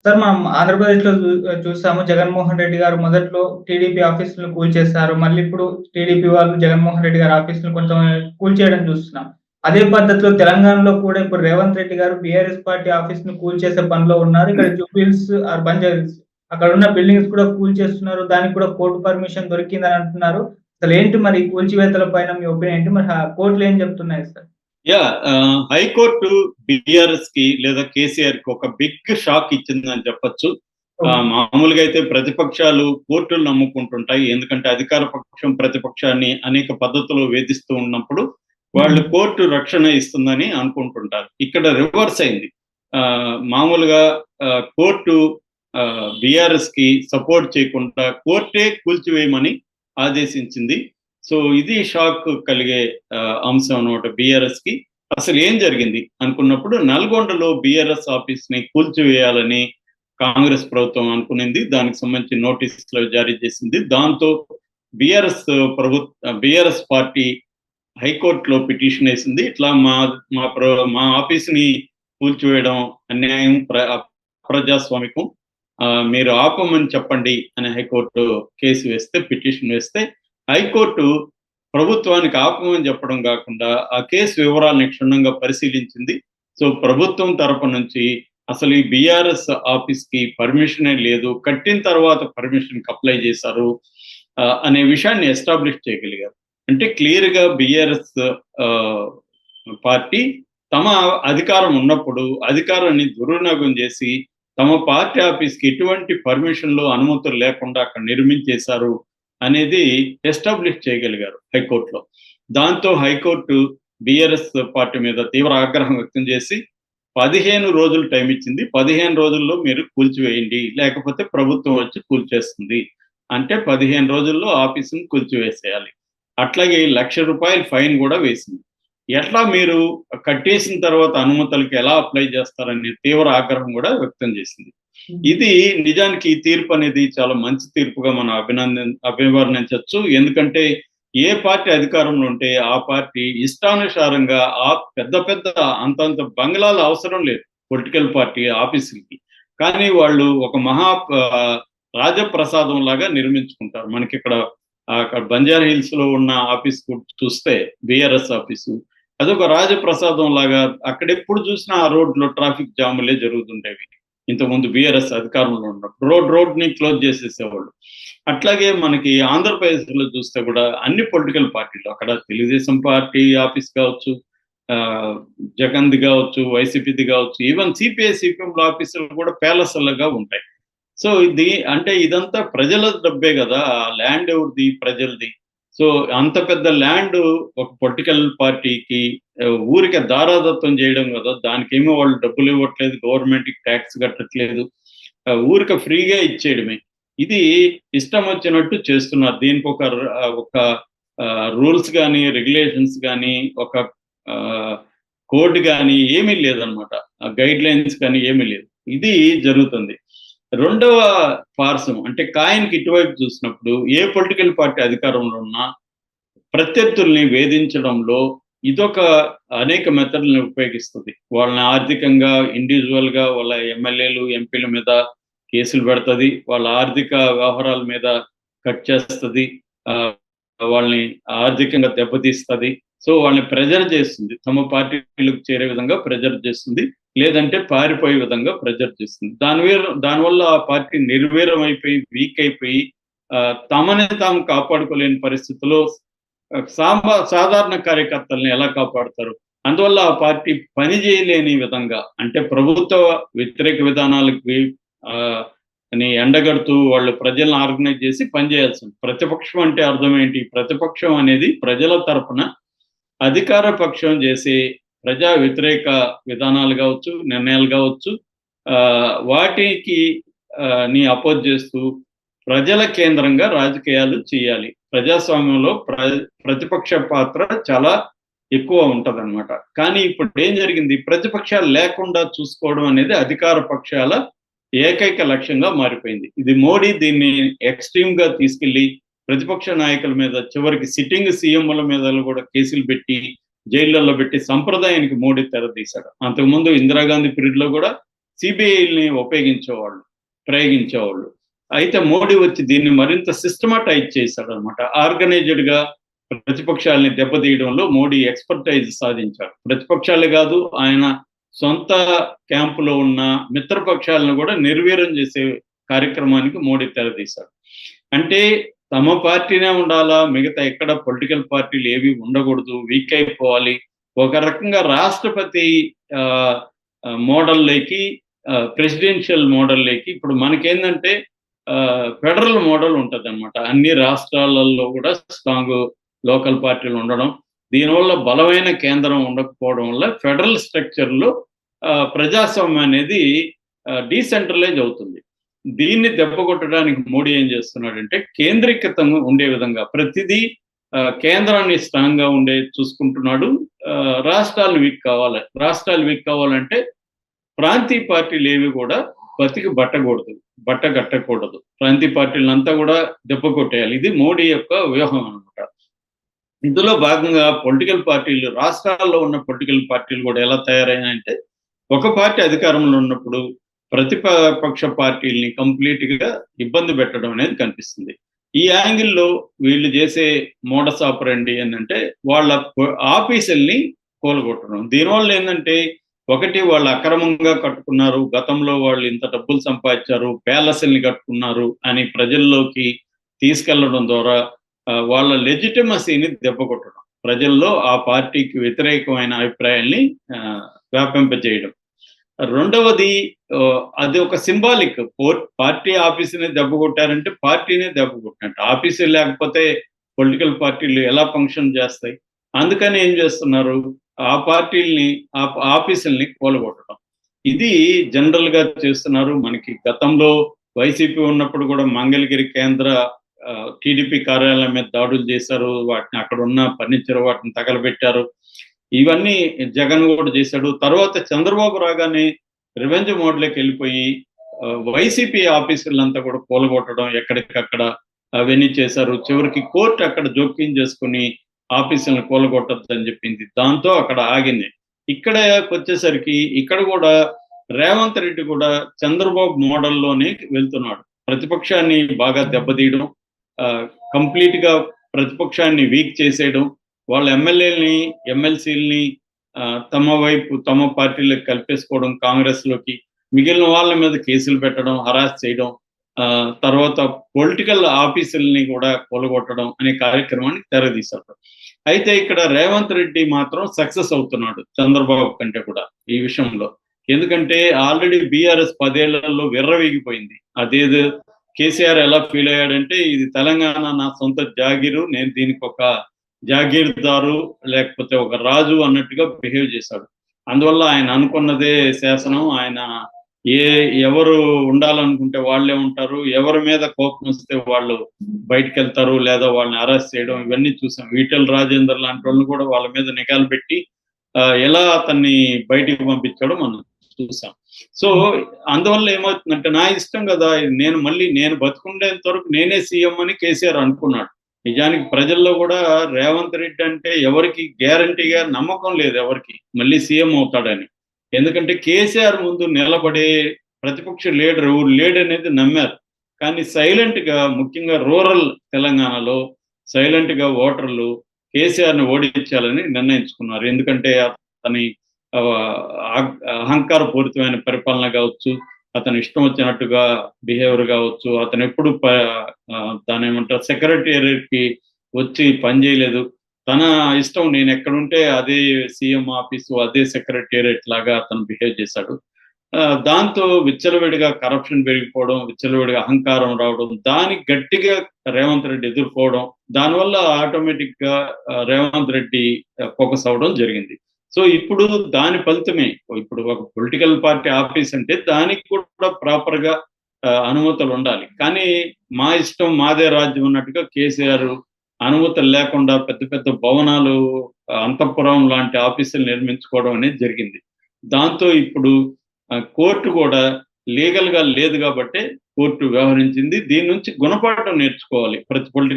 Sir మనం ఆంధ్రప్రదేశ్‌లో చూసాము. జగన్మోహన్ రెడ్డి గారు మొదట్లో టీడీపీ ఆఫీసులను కూల్చేశారు. మళ్ళీ ఇప్పుడు టీడీపీ వాళ్ళు జగన్మోహన్ రెడ్డి గారి ఆఫీసులను కొంచెం కూల్చేయడం చూస్తున్నాం. అదే పద్ధతిలో తెలంగాణలో కూడా ఇప్పుడు రేవంత్ రెడ్డి గారు బీఆర్ఎస్ పార్టీ ఆఫీస్‌ని కూల్చేసే పనిలో ఉన్నారు. ఇక్కడ జూబ్లీ హిల్స్ ఆర్ బంజారాహిల్స్ అక్కడున్న బిల్డింగ్స్ కూడా కూల్చేస్తున్నారు. దానికి కూడా కోర్టు పర్మిషన్ దొరికిందని అంటున్నారు. అసలేంటి మరి ఈ కూల్చివేతల పైన మీ ఒపీనియన్ ఏంటి? మరి కోర్టులు ఏం చెప్తున్నాయి సార్? హైకోర్టు బీఆర్ఎస్ కి లేదా కేసీఆర్ కి ఒక బిగ్ షాక్ ఇచ్చిందని చెప్పొచ్చు. మామూలుగా అయితే ప్రతిపక్షాలు కోర్టులు నమ్ముకుంటుంటాయి. ఎందుకంటే అధికార పక్షం ప్రతిపక్షాన్ని అనేక పద్ధతుల్లో వేధిస్తూ ఉన్నప్పుడు వాళ్ళు కోర్టు రక్షణ ఇస్తుందని అనుకుంటుంటారు. ఇక్కడ రివర్స్ అయింది. మామూలుగా కోర్టు బీఆర్ఎస్ కి సపోర్ట్ చేయకుండా కోర్టే కూల్చివేయమని ఆదేశించింది. సో ఇది షాక్ కలిగే అంశం అన్నమాట బీఆర్ఎస్ కి. అసలు ఏం జరిగింది అనుకున్నప్పుడు నల్గొండలో బీఆర్ఎస్ ఆఫీస్ ని కూల్చివేయాలని కాంగ్రెస్ ప్రభుత్వం అనుకునింది. దానికి సంబంధించి నోటీసులు జారీ చేసింది. దాంతో బీఆర్ఎస్ పార్టీ హైకోర్టులో పిటిషన్ వేసింది. ఇట్లా మా ఆఫీస్ ని కూల్చివేయడం అన్యాయం, అప్రజాస్వామికం, మీరు ఆపమని చెప్పండి అని హైకోర్టు కేసు వేస్తే, పిటిషన్ వేస్తే హైకోర్టు ప్రభుత్వానికి ఆపమని చెప్పడం కాకుండా ఆ కేసు వివరాలను క్షుణ్ణంగా పరిశీలించింది. సో ప్రభుత్వం తరపు నుంచి అసలు ఈ బీఆర్ఎస్ ఆఫీస్ కి పర్మిషనే లేదు, కట్టిన తర్వాత పర్మిషన్ కి అప్లై చేశారు అనే విషయాన్ని ఎస్టాబ్లిష్ చేయగలిగారు. అంటే క్లియర్ గా బీఆర్ఎస్ పార్టీ తమ అధికారం ఉన్నప్పుడు అధికారాన్ని దుర్వినియోగం చేసి తమ పార్టీ ఆఫీస్ కి ఎటువంటి పర్మిషన్లు, అనుమతులు లేకుండా అక్కడ నిర్మించేశారు అనేది ఎస్టాబ్లిష్ చేయగలిగారు హైకోర్టులో. దాంతో హైకోర్టు బీఆర్ఎస్ పార్టీ మీద తీవ్ర ఆగ్రహం వ్యక్తం చేసి 15 రోజులు టైం ఇచ్చింది. 15 రోజుల్లో మీరు కూల్చివేయండి, లేకపోతే ప్రభుత్వం వచ్చి కూల్చేస్తుంది. అంటే 15 రోజుల్లో ఆఫీసును కూల్చివేసేయాలి. అట్లాగే ₹1,00,000 ఫైన్ కూడా వేసింది. ఎట్లా మీరు కట్టేసిన తర్వాత అనుమతులకి ఎలా అప్లై చేస్తారనే తీవ్ర ఆగ్రహం కూడా వ్యక్తం చేసింది. ఇది నిజానికి ఈ తీర్పు అనేది చాలా మంచి తీర్పుగా మనం అభివర్ణించవచ్చు. ఎందుకంటే ఏ పార్టీ అధికారంలో ఉంటే ఆ పార్టీ ఇష్టానుసారంగా పెద్ద పెద్ద అంతంత బంగ్లాలు అవసరం లేదు పొలిటికల్ పార్టీ ఆఫీసులకి, కానీ వాళ్ళు ఒక రాజప్రసాదం లాగా నిర్మించుకుంటారు. మనకి ఇక్కడ బంజారా హిల్స్ లో ఉన్న ఆఫీస్ చూస్తే బీఆర్ఎస్ ఆఫీసు అదొక రాజప్రసాదం లాగా, అక్కడ ఎప్పుడు చూసినా ఆ రోడ్లో ట్రాఫిక్ జాములే జరుగుతుండేవి. ఇంతకుముందు బీఆర్ఎస్ అధికారంలో ఉన్నప్పుడు రోడ్ ని క్లోజ్ చేసేసేవాళ్ళు. అట్లాగే మనకి ఆంధ్రప్రదేశ్ లో చూస్తే కూడా అన్ని పొలిటికల్ పార్టీలు, అక్కడ తెలుగుదేశం పార్టీ ఆఫీస్ కావచ్చు, జగన్ది కావచ్చు, వైసీపీది కావచ్చు, ఈవెన్ సిపిఐ సిపిఎం ఆఫీసులు కూడా ప్యాలెస్లుగా ఉంటాయి. సో ఇదంతా ప్రజల డబ్బే కదా, ల్యాండ్ ఎవరిది? ప్రజలది. సో అంత పెద్ద ల్యాండ్ ఒక పొలిటికల్ పార్టీకి ఊరికే దారాదత్తం చేయడం కదా, దానికేమో వాళ్ళు డబ్బులు ఇవ్వట్లేదు, గవర్నమెంట్కి ట్యాక్స్ కట్టట్లేదు, ఊరికే ఫ్రీగా ఇచ్చేయడమే. ఇది ఇష్టం వచ్చినట్టు చేస్తున్నారు. దీనికి ఒక రూల్స్ కానీ, రెగ్యులేషన్స్ కానీ, ఒక కోడ్ కానీ ఏమీ లేదనమాట, గైడ్ లైన్స్ కానీ ఏమీ లేదు. ఇది జరుగుతుంది. రెండవ పార్శ్వం అంటే కాయిన్కి ఇటువైపు చూసినప్పుడు ఏ పొలిటికల్ పార్టీ అధికారంలో ఉన్నా ప్రత్యర్థుల్ని వేధించడంలో ఇదొక అనేక మెథడ్లను ఉపయోగిస్తుంది. వాళ్ళని ఆర్థికంగా, ఇండివిజువల్ గా వాళ్ళ ఎమ్మెల్యేలు, ఎంపీల మీద కేసులు పెడుతుంది, వాళ్ళ ఆర్థిక వ్యవహారాల మీద కట్ చేస్తుంది, వాళ్ళని ఆర్థికంగా దెబ్బతీస్తుంది. సో వాళ్ళని ప్రెజర్ చేస్తుంది, తమ పార్టీలకు చేరే విధంగా ప్రెజర్ చేస్తుంది, లేదంటే పారిపోయే విధంగా ప్రెజర్ చేస్తుంది. దానివల్ల ఆ పార్టీ నిర్వీర్యం అయిపోయి, వీక్ అయిపోయి, తమని తాము కాపాడుకోలేని పరిస్థితుల్లో సాధారణ కార్యకర్తల్ని ఎలా కాపాడతారు? అందువల్ల ఆ పార్టీ పని చేయలేని విధంగా, అంటే ప్రభుత్వ వ్యతిరేక విధానాలకి ఎండగడుతూ వాళ్ళు ప్రజలను ఆర్గనైజ్ చేసి పనిచేయాల్సింది. ప్రతిపక్షం అంటే అర్థం ఏంటి? ప్రతిపక్షం అనేది ప్రజల తరపున అధికార పక్షం చేసే ప్రజా వ్యతిరేక విధానాలు కావచ్చు, నిర్ణయాలు కావచ్చు, వాటికి ని అపోజ్ చేస్తూ ప్రజల కేంద్రంగా రాజకీయాలు చేయాలి. ప్రజాస్వామ్యంలో ప్రతిపక్ష పాత్ర చాలా ఎక్కువ ఉంటదన్నమాట. కానీ ఇప్పుడు ఏం జరిగింది? ప్రతిపక్షాలు లేకుండా చూసుకోవడం అనేది అధికార పక్షాల ఏకైక లక్ష్యంగా మారిపోయింది. ఇది మోడీ దీన్ని ఎక్స్ట్రీమ్ గా తీసుకెళ్లి ప్రతిపక్ష నాయకుల మీద, చివరికి సిట్టింగ్ సీఎంల మీద కూడా కేసులు పెట్టి జైళ్లలో పెట్టి సంప్రదాయానికి మోడీ తెరదీశాడు. అంతకుముందు ఇందిరాగాంధీ పీరియడ్ లో కూడా సిబిఐని ప్రయోగించేవాళ్ళు. అయితే మోడీ వచ్చి దీన్ని మరింత సిస్టమాటైజ్ చేశాడు అనమాట. ఆర్గనైజ్డ్ గా ప్రతిపక్షాలని దెబ్బతీయడంలో మోడీ ఎక్స్పర్టైజ్ సాధించాడు. ప్రతిపక్షాలే కాదు, ఆయన సొంత క్యాంపులో ఉన్న మిత్రపక్షాలను కూడా నిర్వీర్యం చేసే కార్యక్రమానికి మోడీ తెరదీశాడు. అంటే తమ పార్టీనే ఉండాలా, మిగతా ఎక్కడ పొలిటికల్ పార్టీలు ఏవి ఉండకూడదు, వీక్ అయిపోవాలి. ఒక రకంగా రాష్ట్రపతి మోడల్లోకి, ప్రెసిడెన్షియల్ మోడల్లోకి ఇప్పుడు మనకేందంటే ఫెడరల్ మోడల్ ఉంటుంది అనమాట. అన్ని రాష్ట్రాలలో కూడా స్ట్రాంగ్ లోకల్ పార్టీలు ఉండడం, దీనివల్ల బలమైన కేంద్రం ఉండకపోవడం వల్ల ఫెడరల్ స్ట్రక్చర్లో ప్రజాస్వామ్యం అనేది డీసెంట్రలైజ్ అవుతుంది. దీన్ని దెబ్బకొట్టడానికి మోడీ ఏం చేస్తున్నాడంటే కేంద్రీకృతంగా ఉండే విధంగా ప్రతిదీ కేంద్రాన్ని స్ట్రాంగ్ గా చూసుకుంటున్నాడు. రాష్ట్రాలు వీక్ కావాలంటే ప్రాంతీయ పార్టీలు ఏవి కూడా బట్ట కట్టకూడదు. ప్రాంతీయ పార్టీలంతా కూడా దెబ్బ కొట్టేయాలి. ఇది మోడీ యొక్క వ్యూహం అనమాట. ఇందులో భాగంగా పొలిటికల్ పార్టీలు, రాష్ట్రాల్లో ఉన్న పొలిటికల్ పార్టీలు కూడా ఎలా తయారైనాయంటే, ఒక పార్టీ అధికారంలో ఉన్నప్పుడు ప్రతిపక్ష పార్టీల్ని కంప్లీట్ గా ఇబ్బంది పెట్టడం అనేది కనిపిస్తుంది. ఈ యాంగిల్లో వీళ్ళు చేసే మోడస్ ఆపరండి ఏంటంటే వాళ్ళ ఆఫీసుల్ని కూలగొట్టడం. దీనివల్ల ఏంటంటే, ఒకటి వాళ్ళు అక్రమంగా కట్టుకున్నారు, గతంలో వాళ్ళు ఇంత డబ్బులు సంపాదించారు, ప్యాలెస్ల్ని కట్టుకున్నారు అని ప్రజల్లోకి తీసుకెళ్లడం ద్వారా వాళ్ళ లెజిటిమసీని దెబ్బకొట్టడం, ప్రజల్లో ఆ పార్టీకి వ్యతిరేకమైన అభిప్రాయాల్ని వ్యాపింపజేయడం. రెండవది, అది ఒక సింబాలిక్. పార్టీ ఆఫీసుని దెబ్బ కొట్టారంటే పార్టీనే దెబ్బ కొట్టినట్టు. ఆఫీసులు లేకపోతే పొలిటికల్ పార్టీలు ఎలా ఫంక్షన్ చేస్తాయి? అందుకని ఏం చేస్తున్నారు, ఆ పార్టీల్ని, ఆ ఆఫీసుల్ని కూలగొట్టడం. ఇది జనరల్ గా చేస్తున్నారు. మనకి గతంలో వైసీపీ ఉన్నప్పుడు కూడా మంగళగిరి కేంద్ర టీడీపీ కార్యాలయం మీద దాడులు చేశారు, వాటిని అక్కడ ఉన్న ఫర్నిచర్ వాటిని తగలబెట్టారు. ఇవన్నీ జగన్ కూడా చేశాడు. తర్వాత చంద్రబాబు రాగానే రివెంజ్ మోడ్లోకి వెళ్ళిపోయి వైసీపీ ఆఫీసులంతా కూడా కూలగొట్టడం, ఎక్కడికక్కడ అవన్నీ చేశారు. చివరికి కోర్టు అక్కడ జోక్యం చేసుకుని ఆఫీసులను కూలగొట్టద్దు అని చెప్పింది. దాంతో అక్కడ ఆగింది. ఇక్కడ వచ్చేసరికి ఇక్కడ కూడా రేవంత్ రెడ్డి కూడా చంద్రబాబు మోడల్లోనే వెళ్తున్నాడు. ప్రతిపక్షాన్ని బాగా దెబ్బతీయడం, కంప్లీట్ గా ప్రతిపక్షాన్ని వీక్ చేసేయడం, వాళ్ళ ఎమ్మెల్యేలని, ఎమ్మెల్సీలని తమ పార్టీలకు కలిపేసుకోవడం, కాంగ్రెస్ లోకి మిగిలిన వాళ్ళ మీద కేసులు పెట్టడం, హరాస్ చేయడం, తర్వాత పొలిటికల్ ఆఫీసుల్ని కూడా కూలగొట్టడం అనే కార్యక్రమాన్ని తెరదీశారు. అయితే ఇక్కడ రేవంత్ రెడ్డి మాత్రం సక్సెస్ అవుతున్నాడు చంద్రబాబు కంటే కూడా ఈ విషయంలో. ఎందుకంటే ఆల్రెడీ బీఆర్ఎస్ 10 ఏళ్లలో విర్రవీగిపోయింది. అదేదో కేసీఆర్ ఎలా ఫీల్ అయ్యాడంటే, ఇది తెలంగాణ నా సొంత జాగీరు, నేను దీనికి ఒక జాగీర్దారు లేకపోతే ఒక రాజు అన్నట్టుగా బిహేవ్ చేశాడు. అందువల్ల ఆయన అనుకున్నదే శాసనం. ఆయన ఎవరు ఉండాలనుకుంటే వాళ్ళే ఉంటారు, ఎవరి మీద కోపం వస్తే వాళ్ళు బయటకు వెళ్తారు, లేదా వాళ్ళని అరెస్ట్ చేయడం, ఇవన్నీ చూసాం. ఈటెల రాజేందర్ లాంటి వాళ్ళు కూడా వాళ్ళ మీద నిఘాలు పెట్టి ఎలా అతన్ని బయటికి పంపించడం మనం చూసాం. సో అందువల్ల ఏమవుతుందంటే, నా ఇష్టం కదా, నేను బతుకుండేంత వరకు నేనే సీఎం అని కేసీఆర్ అనుకున్నాడు. నిజానికి ప్రజల్లో కూడా రేవంత్ రెడ్డి అంటే ఎవరికి గ్యారంటీగా నమ్మకం లేదు, ఎవరికి మళ్ళీ సీఎం అవుతాడని. ఎందుకంటే కేసీఆర్ ముందు నిలబడే ప్రతిపక్ష లీడర్ ఎవరు లేడనేది నమ్మారు. కానీ సైలెంట్ గా, ముఖ్యంగా రూరల్ తెలంగాణలో సైలెంట్ గా ఓటర్లు కేసీఆర్ని ఓడించాలని నిర్ణయించుకున్నారు. ఎందుకంటే అతని అహంకారపూరితమైన పరిపాలన కావచ్చు, అతను ఇష్టం వచ్చినట్టుగా బిహేవియర్ కావచ్చు, అతను ఎప్పుడు దాని ఏమంటారు సెక్రటేరియట్ కి వచ్చి పనిచేయలేదు. తన ఇష్టం, నేను ఎక్కడుంటే అదే సీఎం ఆఫీసు, అదే సెక్రటేరియట్ లాగా అతను బిహేవ్ చేశాడు. దాంతో విచ్చలవిడిగా కరప్షన్ పెరిగిపోవడం, విచ్చలవిడిగా అహంకారం రావడం, దానికి గట్టిగా రేవంత్ రెడ్డి ఎదుర్కోవడం, దానివల్ల ఆటోమేటిక్ గా రేవంత్ రెడ్డి ఫోకస్ అవ్వడం జరిగింది. సో ఇప్పుడు దాని ఫలితమే, ఇప్పుడు ఒక పొలిటికల్ పార్టీ ఆఫీస్ అంటే దానికి కూడా ప్రాపర్ గా అనుమతులు ఉండాలి. కానీ మా ఇష్టం మాదే రాజ్యం అన్నట్టుగా కేసీఆర్ అనుమతులు లేకుండా పెద్ద పెద్ద భవనాలు, అంతఃపురం లాంటి ఆఫీసులు నిర్మించుకోవడం అనేది జరిగింది. దాంతో ఇప్పుడు కోర్టు కూడా లీగల్ గా లేదు కాబట్టి కోర్టు వ్యవహరించింది. దీని నుంచి గుణపాఠం నేర్చుకోవాలి ప్రతి పొలిటికల్